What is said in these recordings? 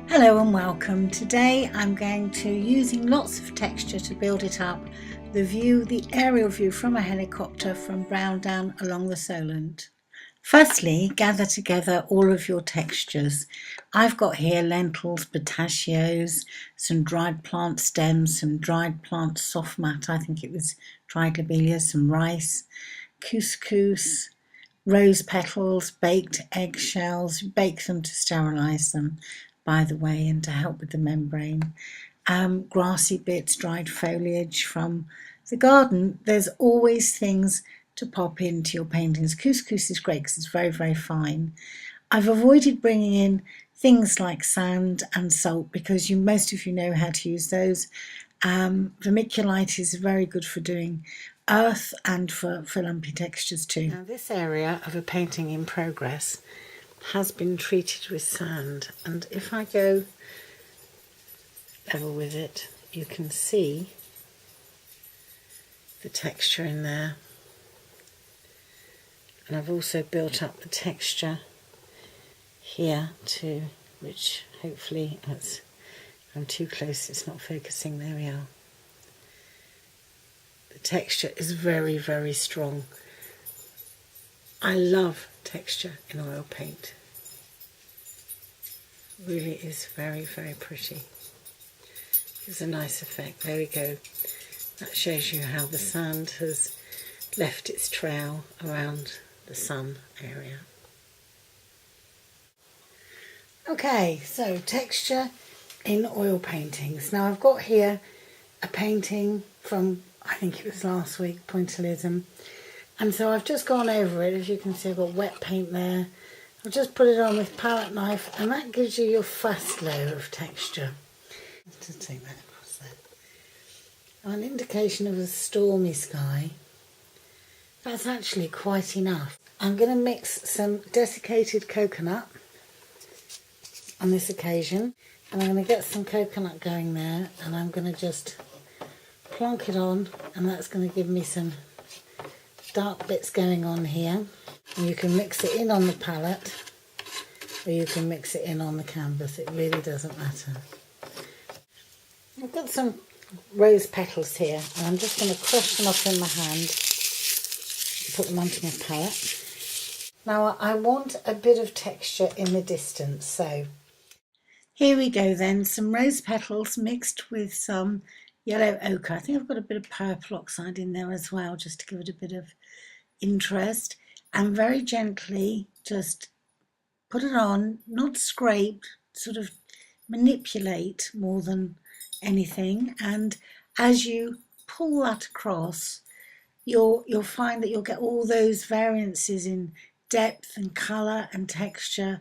Hello and welcome. Today I'm going to, using lots of texture to build it up, the aerial view from a helicopter from Brown down along the Solent. Firstly, gather together all of your textures. I've got here lentils, pistachios, some dried plant stems, some dried plant soft mat, I think it was dried lobelia, some rice, couscous, rose petals, baked eggshells. Bake them to sterilise them, by the way, and to help with the membrane. Grassy bits, dried foliage from the garden. There's always things to pop into your paintings. Couscous is great because it's very, very fine. I've avoided bringing in things like sand and salt because most of you know how to use those. Vermiculite is very good for doing earth and for lumpy textures too. Now this area of a painting in progress has been treated with sand, and if I go level with it, you can see the texture in there. And I've also built up the texture here too, which hopefully, if I'm too close it's not focusing. There we are. The texture is very, very strong. I love texture in oil paint. It really is very, very pretty. Gives a nice effect. There we go. That shows you how the sand has left its trail around the sun area. Okay, so texture in oil paintings. Now I've got here a painting from, I think it was last week, Pointillism. And so I've just gone over it. As you can see, I've got wet paint there. I've just put it on with palette knife, and that gives you your first layer of texture. Let's just take that across there. An indication of a stormy sky. That's actually quite enough. I'm going to mix some desiccated coconut on this occasion, and I'm going to get some coconut going there, and I'm going to just plonk it on, and that's going to give me some dark bits going on here. And you can mix it in on the palette, or you can mix it in on the canvas. It really doesn't matter. I've got some rose petals here, and I'm just going to crush them up in my hand and put them onto my palette. Now I want a bit of texture in the distance, so here we go then. Some rose petals mixed with some yellow ochre. I think I've got a bit of purple oxide in there as well, just to give it a bit of interest. And very gently just put it on, not scrape, sort of manipulate more than anything. And as you pull that across, you'll find that you'll get all those variances in depth and colour and texture,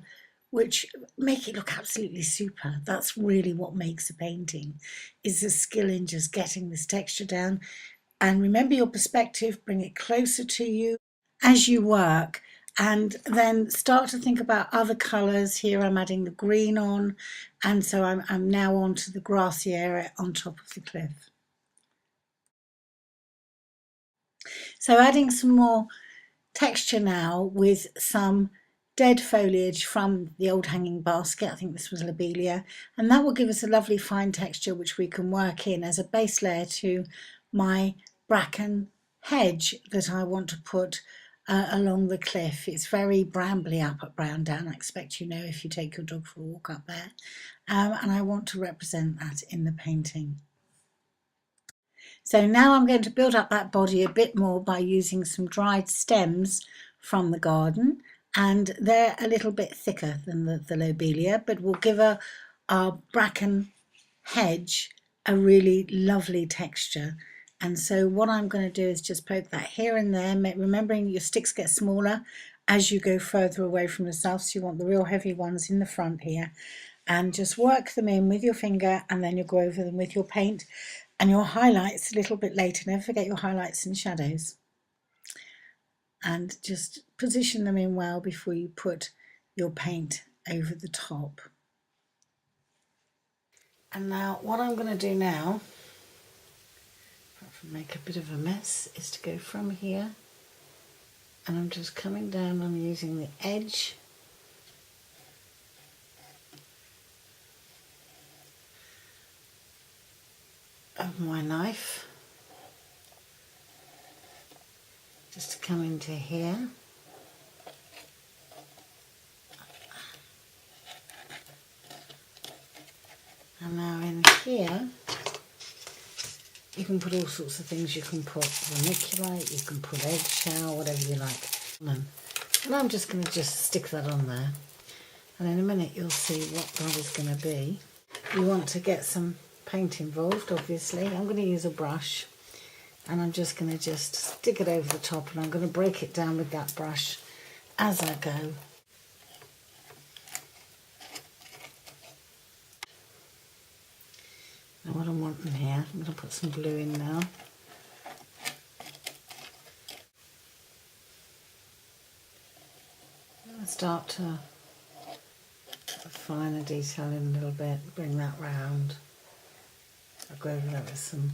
which make it look absolutely super. That's really what makes a painting, is the skill in just getting this texture down. And remember your perspective, bring it closer to you as you work, and then start to think about other colours. Here I'm adding the green on, and so I'm now on to the grassy area on top of the cliff. So adding some more texture now with some dead foliage from the old hanging basket. I think this was lobelia, and that will give us a lovely fine texture which we can work in as a base layer to my bracken hedge that I want to put along the cliff. It's very brambly up at Brown Down. I expect you know if you take your dog for a walk up there, and I want to represent that in the painting. So now I'm going to build up that body a bit more by using some dried stems from the garden, and they're a little bit thicker than the lobelia, but will give our bracken hedge a really lovely texture. And so what I'm going to do is just poke that here and there, remembering your sticks get smaller as you go further away from yourself, so you want the real heavy ones in the front here, and just work them in with your finger, and then you'll go over them with your paint and your highlights a little bit later. Never forget your highlights and shadows, and just position them in well before you put your paint over the top. And now what I'm going to do now, apart from make a bit of a mess, is to go from here, and I'm just coming down, I'm using the edge of my knife just to come into here. And now in here, you can put all sorts of things. You can put vermiculite, you can put eggshell, whatever you like. And I'm just going to stick that on there. And in a minute you'll see what that is going to be. You want to get some paint involved, obviously. I'm going to use a brush. And I'm just going to stick it over the top, and I'm going to break it down with that brush as I go. Now what I'm wanting here, I'm going to put some blue in now. I'll start to refine the detail in a little bit, bring that round. I'll go over that with some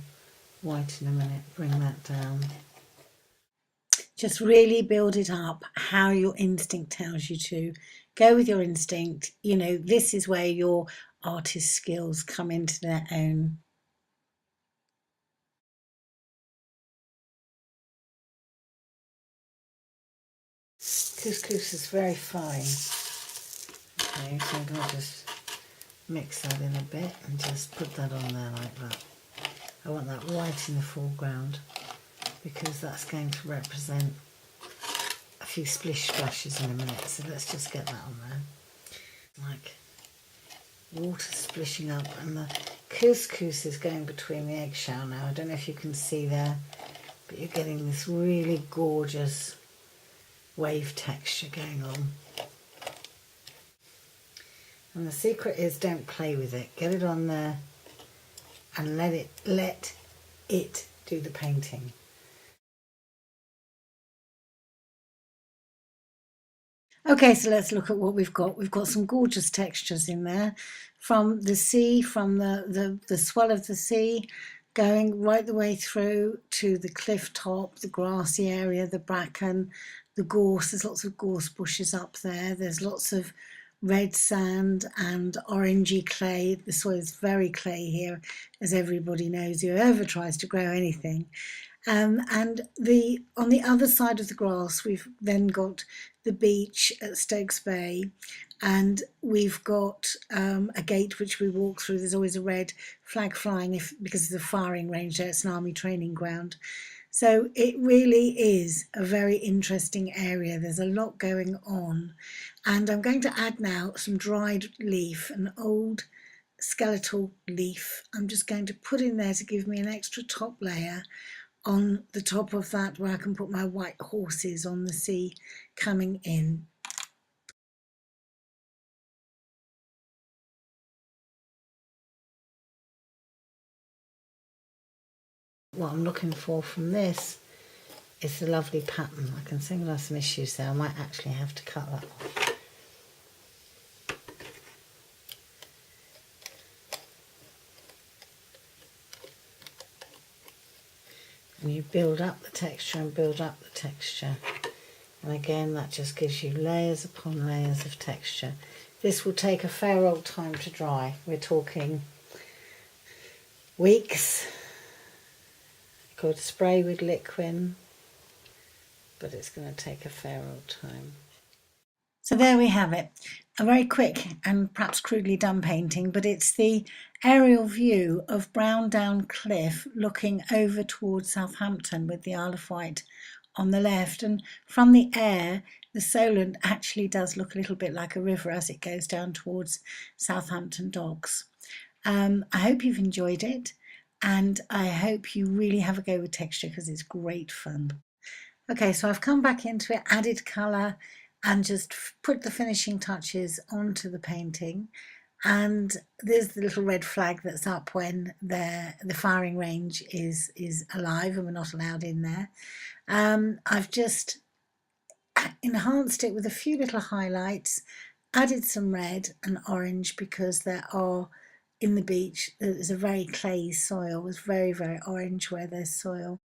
white in a minute, bring that down. Just really build it up how your instinct tells you to. Go with your instinct. You know, this is where your artist skills come into their own. Couscous is very fine. Okay, so I'm going to just mix that in a bit and just put that on there like that. I want that right in the foreground because that's going to represent a few splish splashes in a minute. So let's just get that on there. Like water splishing up, and the couscous is going between the eggshell now. I don't know if you can see there, but you're getting this really gorgeous wave texture going on. And the secret is don't play with it. Get it on there and let it do the painting. Okay, so let's look at what we've got. We've got some gorgeous textures in there from the sea, from the swell of the sea, going right the way through to the cliff top, the grassy area, the bracken, the gorse. There's lots of gorse bushes up there. There's lots of red sand and orangey clay. The soil is very clay here, as everybody knows who ever tries to grow anything. And on the other side of the grass, we've then got the beach at Stokes Bay, and we've got a gate which we walk through. There's always a red flag flying because of the firing range there. It's an army training ground. So it really is a very interesting area. There's a lot going on. And I'm going to add now some dried leaf, an old skeletal leaf. I'm just going to put in there to give me an extra top layer on the top of that, where I can put my white horses on the sea coming in. What I'm looking for from this is the lovely pattern. I can see we'll have some issues there. I might actually have to cut that off. And you build up the texture and build up the texture. And again, that just gives you layers upon layers of texture. This will take a fair old time to dry. We're talking weeks. You could spray with liquid, but it's going to take a fair old time. So there we have it. A very quick and perhaps crudely done painting, but it's the aerial view of Brown Down Cliff looking over towards Southampton with the Isle of Wight on the left. And from the air, the Solent actually does look a little bit like a river as it goes down towards Southampton Docks. I hope you've enjoyed it, and I hope you really have a go with texture because it's great fun. Okay, so I've come back into it, added colour, and just put the finishing touches onto the painting. And there's the little red flag that's up when the firing range is alive and we're not allowed in there. I've just enhanced it with a few little highlights, added some red and orange because there are, in the beach, there's a very clayey soil. It's very, very orange where there's soil.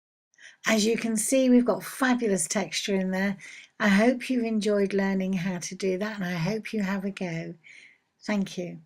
As you can see, we've got fabulous texture in there. I hope you've enjoyed learning how to do that, and I hope you have a go. Thank you.